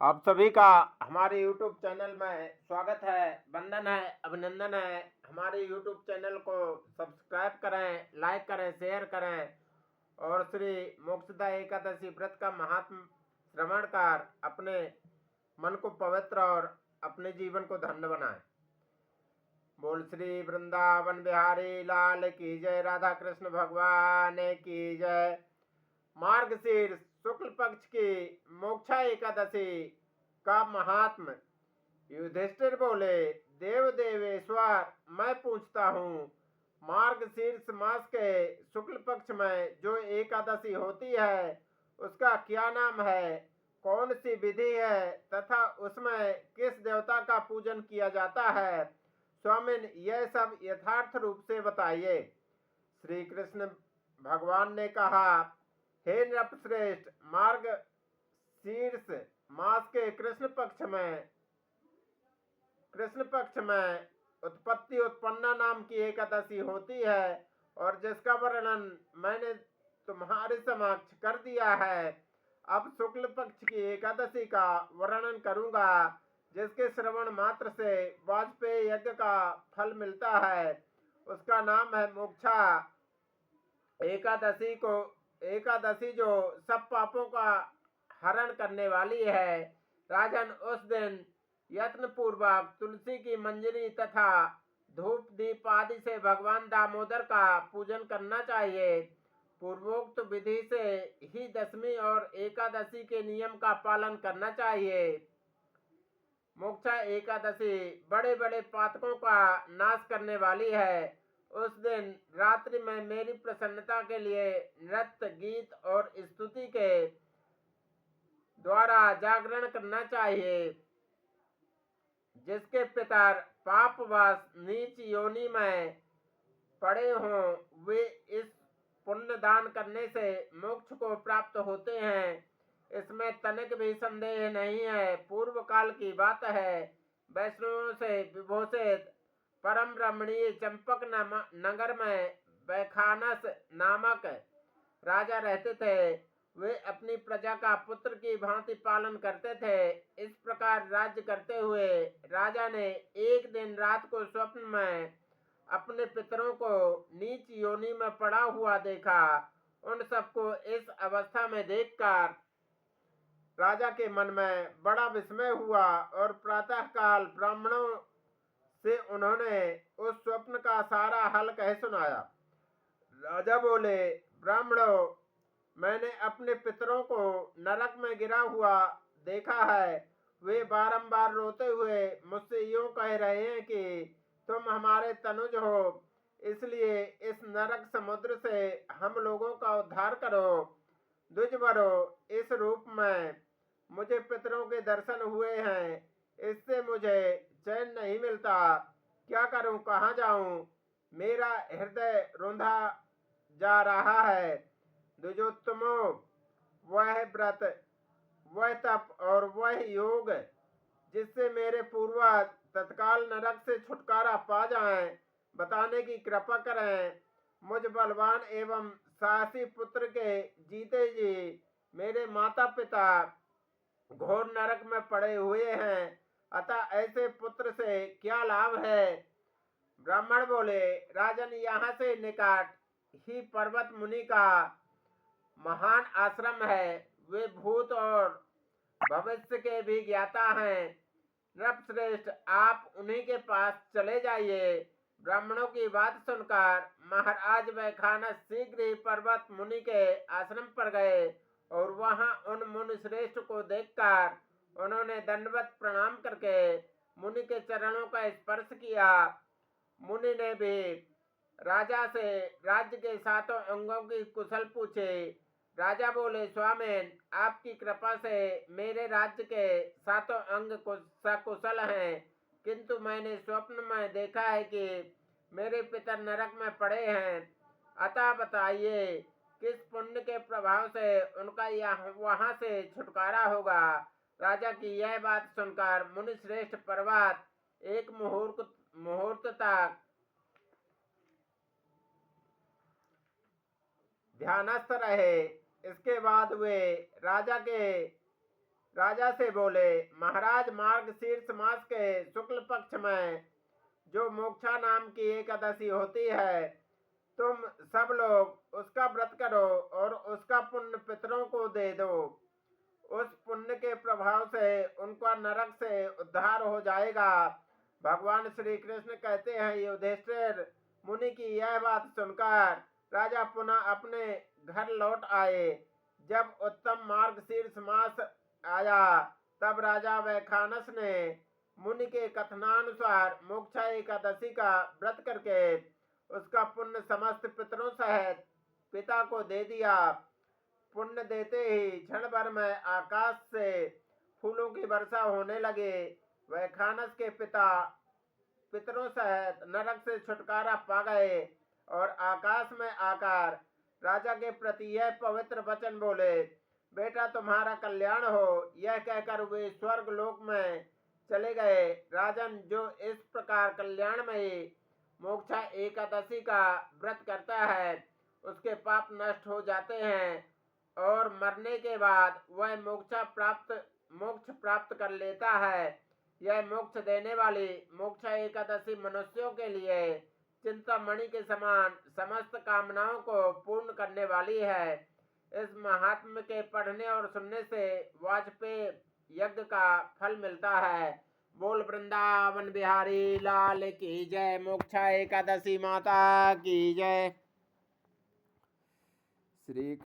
आप सभी का हमारे YouTube चैनल में स्वागत है, वंदन है, अभिनंदन है। हमारे YouTube चैनल को सब्सक्राइब करें, लाइक करें, शेयर करें और श्री मोक्षदा एकादशी व्रत का महात्म श्रवण कर अपने मन को पवित्र और अपने जीवन को धन्य बनाएं। बोल श्री वृंदावन बिहारी लाल की जय, राधा कृष्ण भगवान की जय। मार्गशीर्ष शुक्ल पक्ष की मोक्षा एकादशी का महात्म। युधिष्ठिर बोले, देव देवेश्वर, मैं पूछता हूँ, मार्गशीर्ष मास के शुक्ल पक्ष में जो एकादशी होती है उसका क्या नाम है, कौन सी विधि है तथा उसमें किस देवता का पूजन किया जाता है? स्वामिन, यह सब यथार्थ रूप से बताइए। श्री कृष्ण भगवान ने कहा, हे नृपश्रेष्ठ, मार्ग शीर्ष मास के कृष्ण पक्ष में उत्पत्ति उत्पन्ना नाम की एकादशी होती है और जिसका वर्णन मैंने तुम्हारे समक्ष कर दिया है। अब शुक्ल पक्ष की एकादशी का वर्णन करूंगा, जिसके श्रवण मात्र से वाजपेयी यज्ञ का फल मिलता है। उसका नाम है मोक्षा एकादशी जो सब पापों का हरण करने वाली है। राजन, उस दिन यत्न पूर्वक तुलसी की मंजरी तथा धूप दीप आदि से भगवान दामोदर का पूजन करना चाहिए। पूर्वोक्त विधि से ही दशमी और एकादशी के नियम का पालन करना चाहिए। मोक्षा एकादशी बड़े बड़े पातकों का नाश करने वाली है। उस दिन रात्रि में मेरी प्रसन्नता के लिए नृत्य गीत और स्तुति के द्वारा जागरण करना चाहिए। जिसके पितर पापवश नीच योनि में पड़े हों, वे इस पुण्य दान करने से मोक्ष को प्राप्त होते हैं। इसमें तनिक भी संदेह नहीं है। पूर्व काल की बात है। वैष्णवों से विभूषित परम रमणीय चंपक नगर में बैखानस नामक राजा रहते थे। वे अपनी प्रजा का पुत्र की भांति पालन करते थे। इस प्रकार राज्य करते हुए राजा ने एक दिन रात को स्वप्न में अपने पितरों को नीच योनि में पड़ा हुआ देखा। उन सबको इस अवस्था में देखकर राजा के मन में बड़ा विस्मय हुआ और प्रातःकाल ब्राह्मणों से उन्होंने उस स्वप्न का सारा हल कह सुनाया। राजा बोले, ब्राह्मणों, मैंने अपने पितरों को नरक में गिरा हुआ देखा है। वे बारंबार रोते हुए मुझसे यूं कह रहे हैं कि तुम हमारे तनुज हो, इसलिए इस नरक समुद्र से हम लोगों का उद्धार करो। द्विजवरो, इस रूप में मुझे पितरों के दर्शन हुए हैं, इससे मुझे चैन नहीं मिलता। क्या करूं, कहाँ जाऊं? मेरा हृदय रुंधा जा रहा है। द्विजोत्तमो, वह व्रत, वह तप और वह योग जिससे मेरे पूर्वज तत्काल नरक से छुटकारा पा जाएं, बताने की कृपा करें। मुझ बलवान एवं साहसी पुत्र के जीते जी मेरे माता पिता घोर नरक में पड़े हुए हैं, अतः ऐसे पुत्र से क्या लाभ है? ब्राह्मण बोले, राजन, यहाँ से निकट ही पर्वत मुनि का महान आश्रम है। वे भूत और भविष्य के भी ज्ञाता हैं। नृपश्रेष्ठ, आप उन्हीं के पास चले जाइए। ब्राह्मणों की बात सुनकर महाराज वैखानस शीघ्र ही पर्वत मुनि के आश्रम पर गए और वहां उन मुनि श्रेष्ठ को देखकर उन्होंने दंडवत प्रणाम करके मुनि के चरणों का स्पर्श किया। मुनि ने भी राजा से राज्य के सातों अंगों की कुशल पूछे। राजा बोले, स्वामिन, आपकी कृपा से मेरे राज्य के सातों अंग सकुशल हैं, किंतु मैंने स्वप्न में देखा है कि मेरे पितर नरक में पड़े हैं। अतः बताइए, किस पुण्य के प्रभाव से उनका वहां से छुटकारा होगा? राजा की यह बात सुनकर मुनि श्रेष्ठ पर्वत एक मुहूर्त तक ध्यानस्थ रहे। इसके बाद वे राजा के राजा से बोले, महाराज, मार्गशीर्ष मास के शुक्ल पक्ष में जो मोक्षा नाम की एकादशी होती है, तुम सब लोग उसका व्रत करो और उसका पुण्य पितरों को दे दो। उस पुण्य के प्रभाव से उनका नरक से उद्धार हो जाएगा। भगवान श्री कृष्ण कहते हैं, युधिष्ठिर मुनि की यह बात सुनकर राजा पुनः अपने घर लौट आए। जब उत्तम मार्गशीर्ष मास आया, तब राजा वैखानस ने मुनि के कथनानुसार मोक्षा एकादशी का व्रत करके उसका पुण्य समस्त पितरों सहित पिता को दे दिया। पुण्य देते ही क्षण भर में आकाश से फूलों की वर्षा होने लगे। वैखानस के पिता पितरों सहित नरक से छुटकारा पा गए और आकाश में आकर राजा के प्रति यह पवित्र वचन बोले, बेटा तुम्हारा कल्याण हो। यह कहकर वे स्वर्ग लोक में चले गए। राजन, जो इस प्रकार कल्याणमयी मोक्षा एकादशी का व्रत करता है, उसके पाप नष्ट हो जाते हैं और मरने के बाद वह मोक्ष प्राप्त कर लेता है। यह मोक्ष देने वाली मोक्षा एकादशी मनुष्यों के लिए चिंतामणि के समान समस्त कामनाओं को पूर्ण करने वाली है। इस महात्म्य के पढ़ने और सुनने से वाजपेयी यज्ञ का फल मिलता है। बोल वृंदावन बिहारी लाल की जय। मोक्षा एकादशी माता की जय। श्री